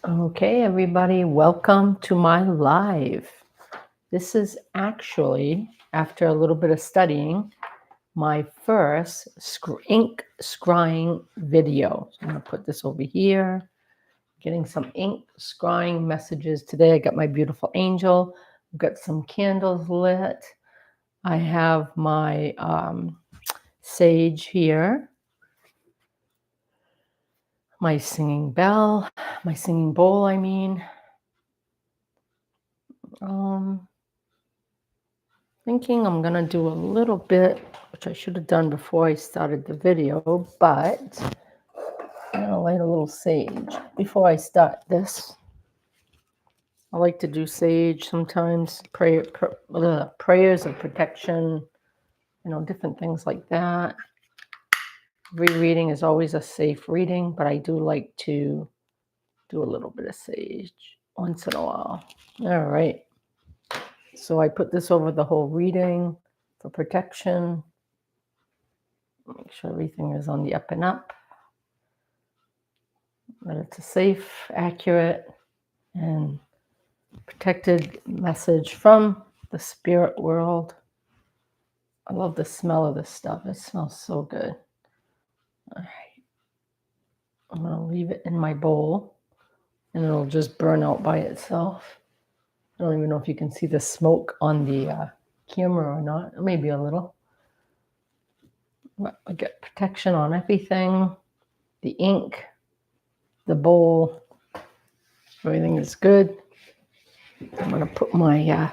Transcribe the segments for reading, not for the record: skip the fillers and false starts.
Okay, everybody, welcome to my live. This is actually, after a little bit of studying, my first ink scrying video. So I'm going to put this over here, getting some ink scrying messages today. I got my beautiful angel. I've got some candles lit. I have my sage here, my singing bell, my singing bowl, I mean. Thinking I'm gonna do a little bit, which I should have done before I started the video, but I'm gonna light a little sage before I start this. I like to do sage sometimes, prayers of protection, different things like that. Rereading is always a safe reading, but I do like to do a little bit of sage once in a while. All right. So I put this over the whole reading for protection. Make sure everything is on the up and up. That it's a safe, accurate, and protected message from the spirit world. I love the smell of this stuff. It smells so good. All right. I'm going to leave it in my bowl, and it'll just burn out by itself. I don't even know if you can see the smoke on the camera or not. Maybe a little. But I get protection on everything. The ink, the bowl, everything is good. I'm going to put my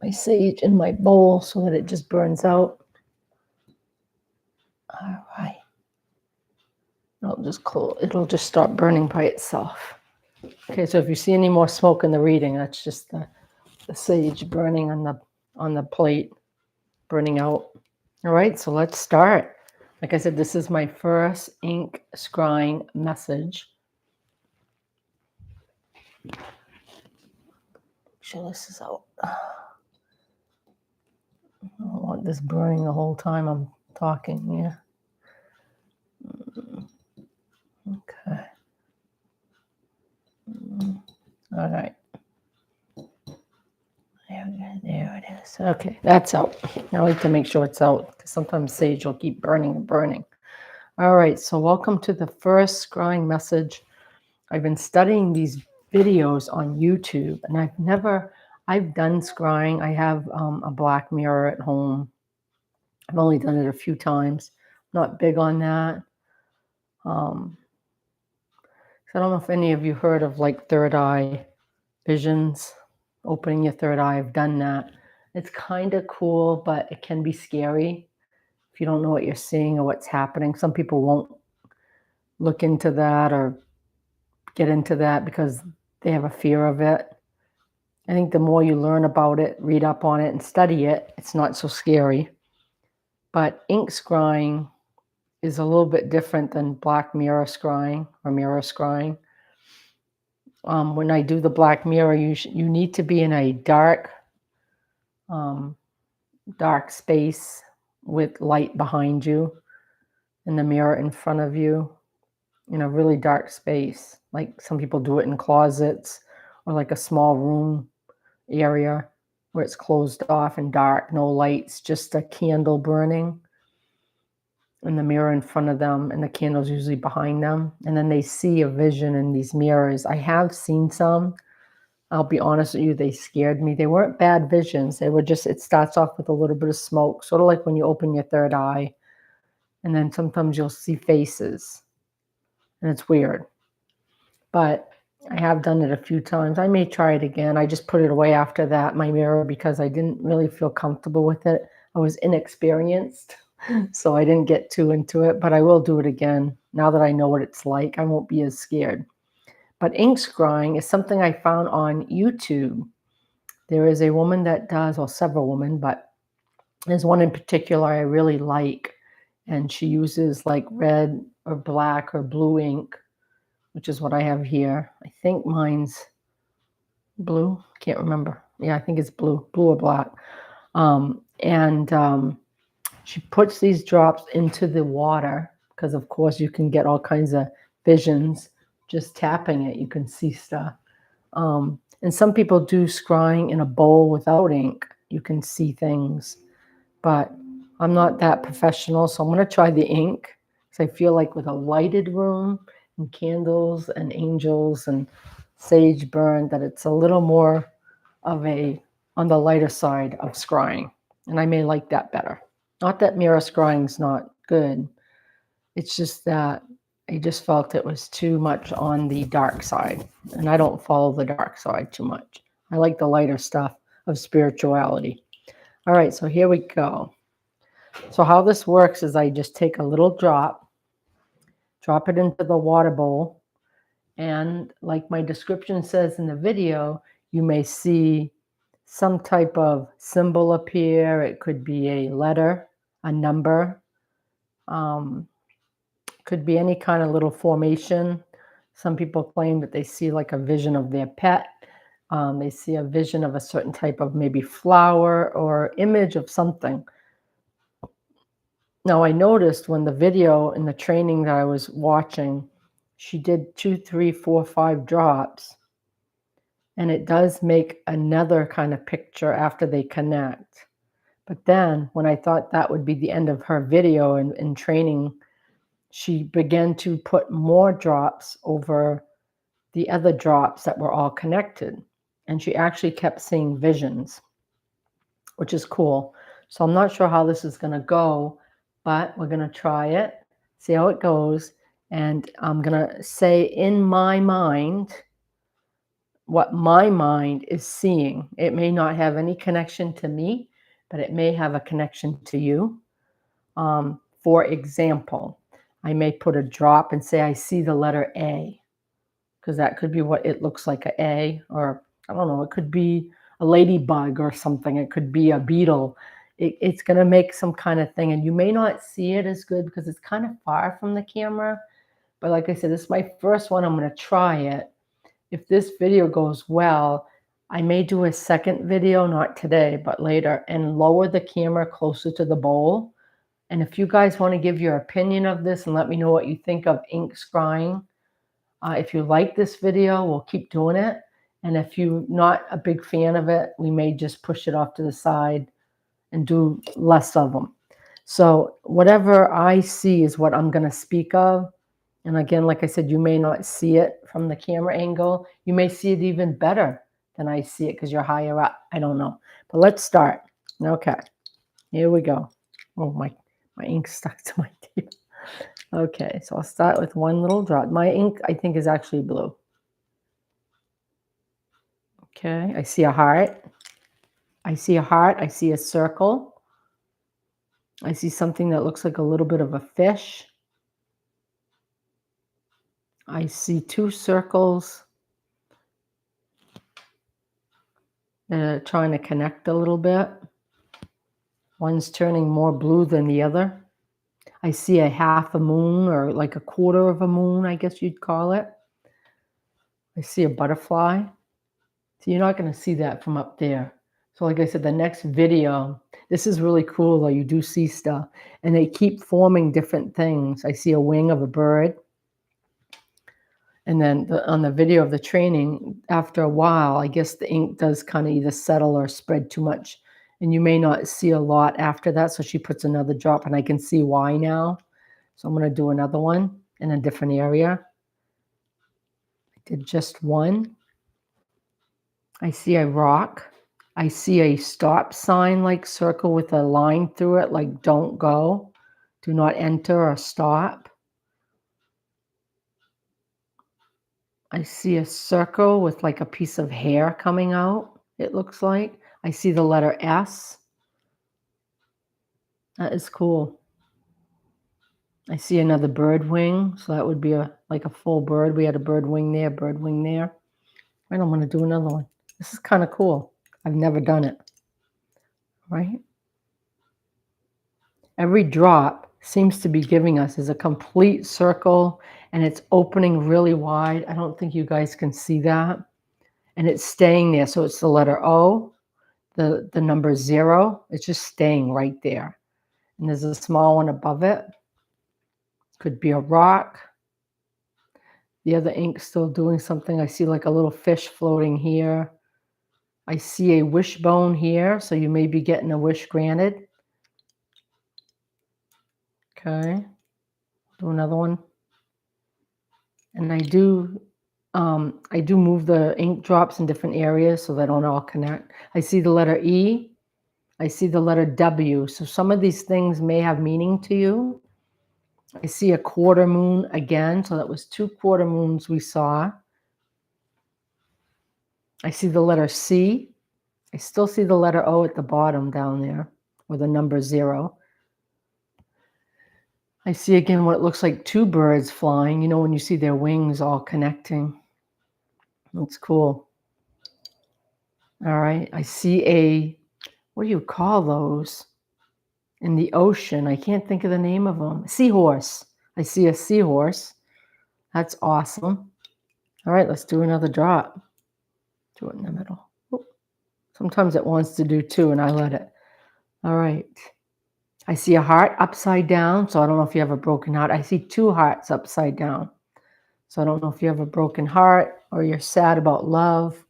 sage in my bowl so that it just burns out. All right. It'll just start burning by itself. Okay, so if you see any more smoke in the reading, that's just the sage burning on the plate, burning out. All right, so let's start. Like I said, this is my first ink scrying message. Make sure this is out. I don't want this burning the whole time I'm talking, yeah. Okay. All right. There it is. Okay, that's out. I like to make sure it's out because sometimes sage will keep burning and burning. All right, so welcome to the first scrying message. I've been studying these videos on YouTube, and I've done scrying. I have a black mirror at home. I've only done it a few times. Not big on that. I don't know if any of you heard of like third eye visions, opening your third eye. I've done that. It's kind of cool, but it can be scary if you don't know what you're seeing or what's happening. Some people won't look into that or get into that because they have a fear of it. I think the more you learn about it, read up on it, and study it, it's not so scary. But ink scrying is a little bit different than black mirror scrying or mirror scrying. When I do the black mirror, you need to be in a dark space with light behind you and the mirror in front of you, in a really dark space. Like some people do it in closets or like a small room area where it's closed off and dark, no lights, just a candle burning and the mirror in front of them, and the candle's usually behind them. And then they see a vision in these mirrors. I have seen some. I'll be honest with you, they scared me. They weren't bad visions. They were just, it starts off with a little bit of smoke, sort of like when you open your third eye. And then sometimes you'll see faces. And it's weird. But I have done it a few times. I may try it again. I just put it away after that, my mirror, because I didn't really feel comfortable with it. I was inexperienced, so I didn't get too into it. But I will do it again. Now that I know what it's like, I won't be as scared. But ink scrying is something I found on YouTube. There is a woman that does, or several women, but there's one in particular I really like. And she uses like red or black or blue ink, which is what I have here. I think mine's blue. Can't remember. Yeah, I think it's blue or black. She puts these drops into the water because, of course, you can get all kinds of visions just tapping it, you can see stuff. And some people do scrying in a bowl without ink. You can see things, but I'm not that professional, so I'm going to try the ink because I feel like with a lighted room and candles and angels and sage burn that it's a little more of a on the lighter side of scrying, and I may like that better. Not that mirror scrying's not good. It's just that I just felt it was too much on the dark side, and I don't follow the dark side too much. I like the lighter stuff of spirituality. All right, so here we go. So how this works is I just take a little drop it into the water bowl, and like my description says in the video, you may see some type of symbol appear. It could be a letter, a number, could be any kind of little formation. Some people claim that they see like a vision of their pet. They see a vision of a certain type of maybe flower or image of something. Now, I noticed when the video in the training that I was watching, she did 2, 3, 4, 5 drops, and it does make another kind of picture after they connect. But then when I thought that would be the end of her video in training, she began to put more drops over the other drops that were all connected. And she actually kept seeing visions, which is cool. So I'm not sure how this is going to go, but we're going to try it, see how it goes. And I'm going to say in my mind what my mind is seeing. It may not have any connection to me, but it may have a connection to you. For example, I may put a drop and say I see the letter A, because that could be what it looks like, a A, or I don't know, it could be a ladybug or something. It could be a beetle. It's going to make some kind of thing, and you may not see it as good because it's kind of far from the camera. But like I said, this is my first one. I'm going to try it. If this video goes well, I may do a second video, not today, but later, and lower the camera closer to the bowl. And if you guys want to give your opinion of this and let me know what you think of ink scrying, if you like this video, we'll keep doing it. And if you're not a big fan of it, we may just push it off to the side and do less of them. So whatever I see is what I'm going to speak of. And again, like I said, you may not see it from the camera angle. You may see it even better than I see it because you're higher up. I don't know. But let's start. Okay, here we go. Oh, my ink stuck to my table. Okay, so I'll start with one little drop. My ink, I think, is actually blue. Okay, I see a heart. I see a heart. I see a circle. I see something that looks like a little bit of a fish. I see 2 circles that are trying to connect a little bit. One's turning more blue than the other. I see a half a moon, or like a quarter of a moon, I guess you'd call it. I see a butterfly. So you're not going to see that from up there. So like I said, the next video, this is really cool though. You do see stuff, and they keep forming different things. I see a wing of a bird. And then on the video of the training, after a while, I guess the ink does kind of either settle or spread too much. And you may not see a lot after that. So she puts another drop, and I can see why now. So I'm going to do another one in a different area. I did just one. I see a rock. I see a stop sign like circle with a line through it, like don't go, do not enter or stop. I see a circle with like a piece of hair coming out, it looks like. I see the letter S. That is cool. I see another bird wing, so that would be like a full bird. We had a bird wing there, bird wing there. I don't want to do another one. This is kind of cool. I've never done it. Right? Every drop seems to be giving us is a complete circle, and it's opening really wide. I don't think you guys can see that. And it's staying there. So it's the letter O, the number 0. It's just staying right there. And there's a small one above it. Could be a rock. The other ink's still doing something. I see like a little fish floating here. I see a wishbone here, so you may be getting a wish granted. Okay, do another one. And I do move the ink drops in different areas so they don't all connect. I see the letter E. I see the letter W. So some of these things may have meaning to you. I see a quarter moon again. So that was 2 quarter moons we saw. I see the letter C. I still see the letter O at the bottom down there, or the number 0. I see again what looks like 2 birds flying. You know, when you see their wings all connecting. That's cool. All right. I see what do you call those? In the ocean. I can't think of the name of them. Seahorse. I see a seahorse. That's awesome. All right, let's do another drop. Do it in the middle. Oop. Sometimes it wants to do 2 and I let it. All right. I see a heart upside down, so I don't know if you have a broken heart. I see 2 hearts upside down. So I don't know if you have a broken heart or you're sad about love.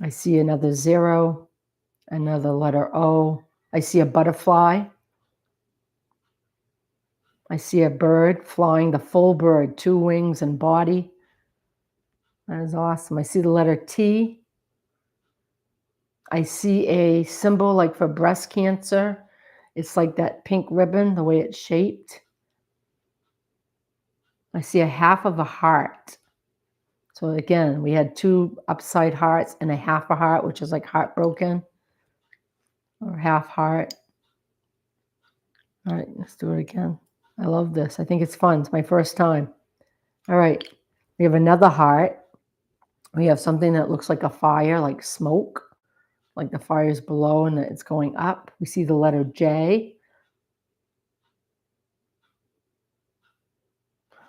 I see another 0, another letter O. I see a butterfly. I see a bird flying, the full bird, 2 wings and body. That is awesome. I see the letter T. I see a symbol like for breast cancer. It's like that pink ribbon, the way it's shaped. I see a half of a heart. So again, we had 2 upside hearts and a half a heart, which is like heartbroken or half heart. All right, let's do it again. I love this. I think it's fun. It's my first time. All right, we have another heart. We have something that looks like a fire, like smoke, like the fire is below and it's going up. We see the letter J.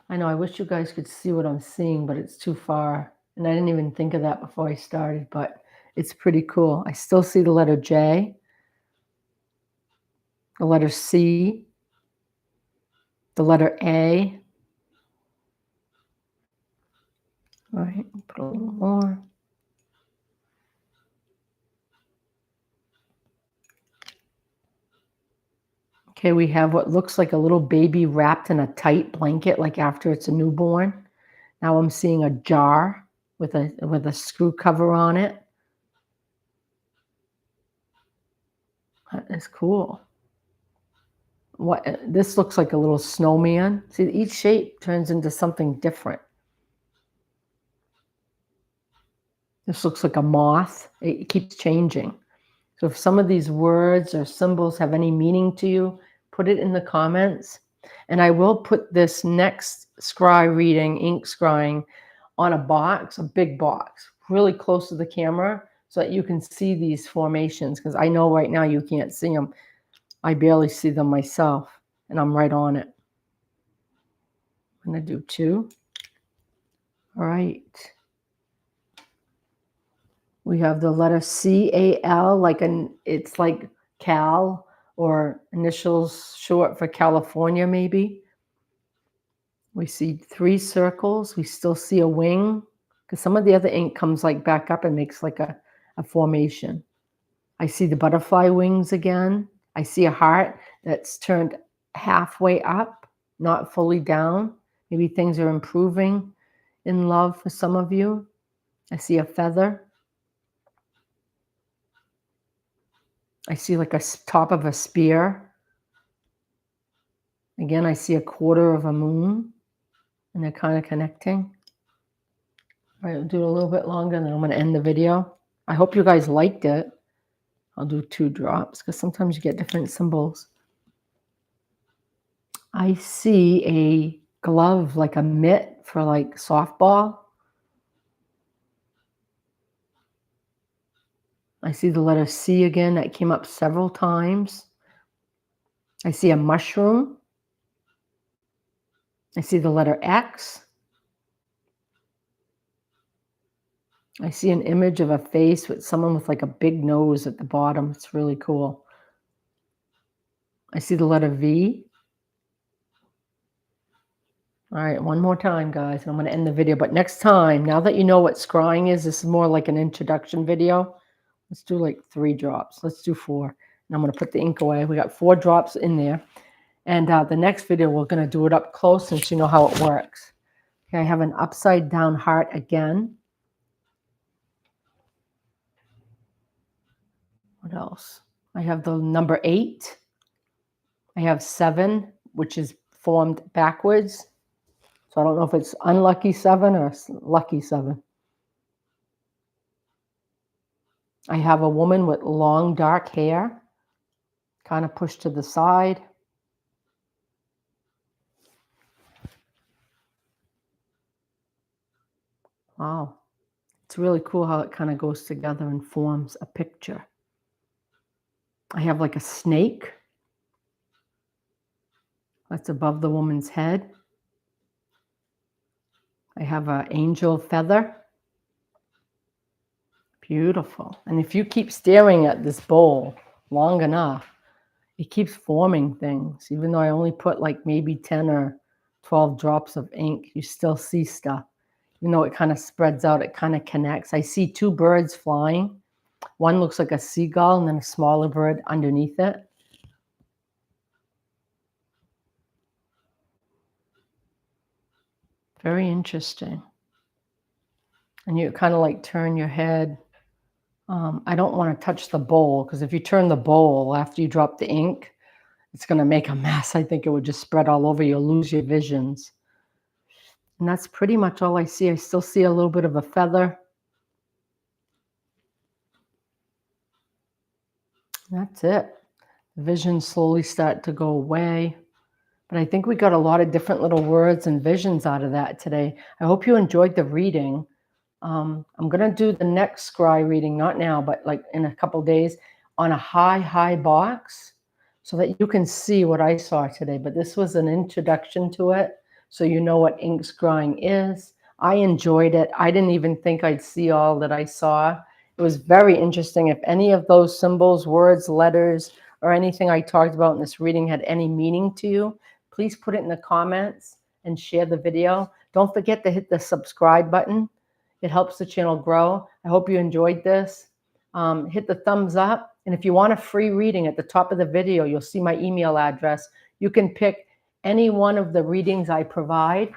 I know, I wish you guys could see what I'm seeing, but it's too far. And I didn't even think of that before I started, but it's pretty cool. I still see the letter J, the letter C, the letter A. All right, put a little more. Okay, we have what looks like a little baby wrapped in a tight blanket, like after it's a newborn. Now I'm seeing a jar with a screw cover on it. That is cool. What this looks like a little snowman. See, each shape turns into something different. This looks like a moth. It keeps changing. So if some of these words or symbols have any meaning to you, put it in the comments. And I will put this next scry reading, ink scrying, on a box, a big box, really close to the camera so that you can see these formations, because I know right now you can't see them. I barely see them myself, and I'm right on it. I'm going to do 2. All right. We have the letter C-A-L, it's like Cal, or initials short for California, maybe. We see 3 circles. We still see a wing, because some of the other ink comes like back up and makes like a formation. I see the butterfly wings again. I see a heart that's turned halfway up, not fully down. Maybe things are improving in love for some of you. I see a feather. I see like a top of a spear. Again, I see a quarter of a moon, and they're kind of connecting. All right, we'll do it a little bit longer, and then I'm going to end the video. I hope you guys liked it. I'll do 2 drops, because sometimes you get different symbols. I see a glove, like a mitt for like softball. I see the letter C again. That came up several times. I see a mushroom. I see the letter X. I see an image of a face with someone with like a big nose at the bottom. It's really cool. I see the letter V. All right, one more time, guys, and I'm going to end the video. But next time, now that you know what scrying is, this is more like an introduction video. Let's do like 3 drops. Let's do 4. And I'm going to put the ink away. We got 4 drops in there. And the next video, we're going to do it up close since you know how it works. Okay, I have an upside down heart again. What else? I have the number 8. I have 7, which is formed backwards. So I don't know if it's unlucky 7 or lucky 7. I have a woman with long dark hair, kind of pushed to the side. Wow. It's really cool how it kind of goes together and forms a picture. I have like a snake that's above the woman's head. I have an angel feather. Beautiful. And if you keep staring at this bowl long enough, it keeps forming things. Even though I only put like maybe 10 or 12 drops of ink, you still see stuff. Even though it kind of spreads out, it kind of connects. I see 2 birds flying. One looks like a seagull and then a smaller bird underneath it. Very interesting. And you kind of like turn your head. I don't want to touch the bowl because if you turn the bowl after you drop the ink, it's going to make a mess. I think it would just spread all over. You'll lose your visions. And that's pretty much all I see. I still see a little bit of a feather. That's it. The visions slowly start to go away. But I think we got a lot of different little words and visions out of that today. I hope you enjoyed the reading. I'm going to do the next scry reading, not now, but like in a couple days, on a high box so that you can see what I saw today. But this was an introduction to it, so you know what ink scrying is. I enjoyed it. I didn't even think I'd see all that I saw. It was very interesting. If any of those symbols, words, letters, or anything I talked about in this reading had any meaning to you, please put it in the comments and share the video. Don't forget to hit the subscribe button. It helps the channel grow. I hope you enjoyed this. Hit the thumbs up. And if you want a free reading, at the top of the video, you'll see my email address. You can pick any one of the readings I provide.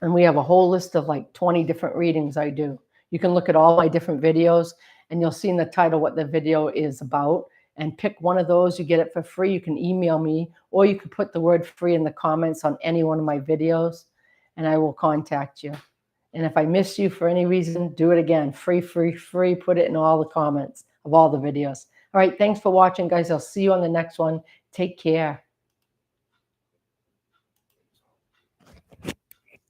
And we have a whole list of like 20 different readings I do. You can look at all my different videos and you'll see in the title what the video is about. And pick one of those. You get it for free. You can email me, or you can put the word free in the comments on any one of my videos and I will contact you. And if I miss you for any reason, do it again. Free. Put it in all the comments of all the videos. All right. Thanks for watching, guys. I'll see you on the next one. Take care.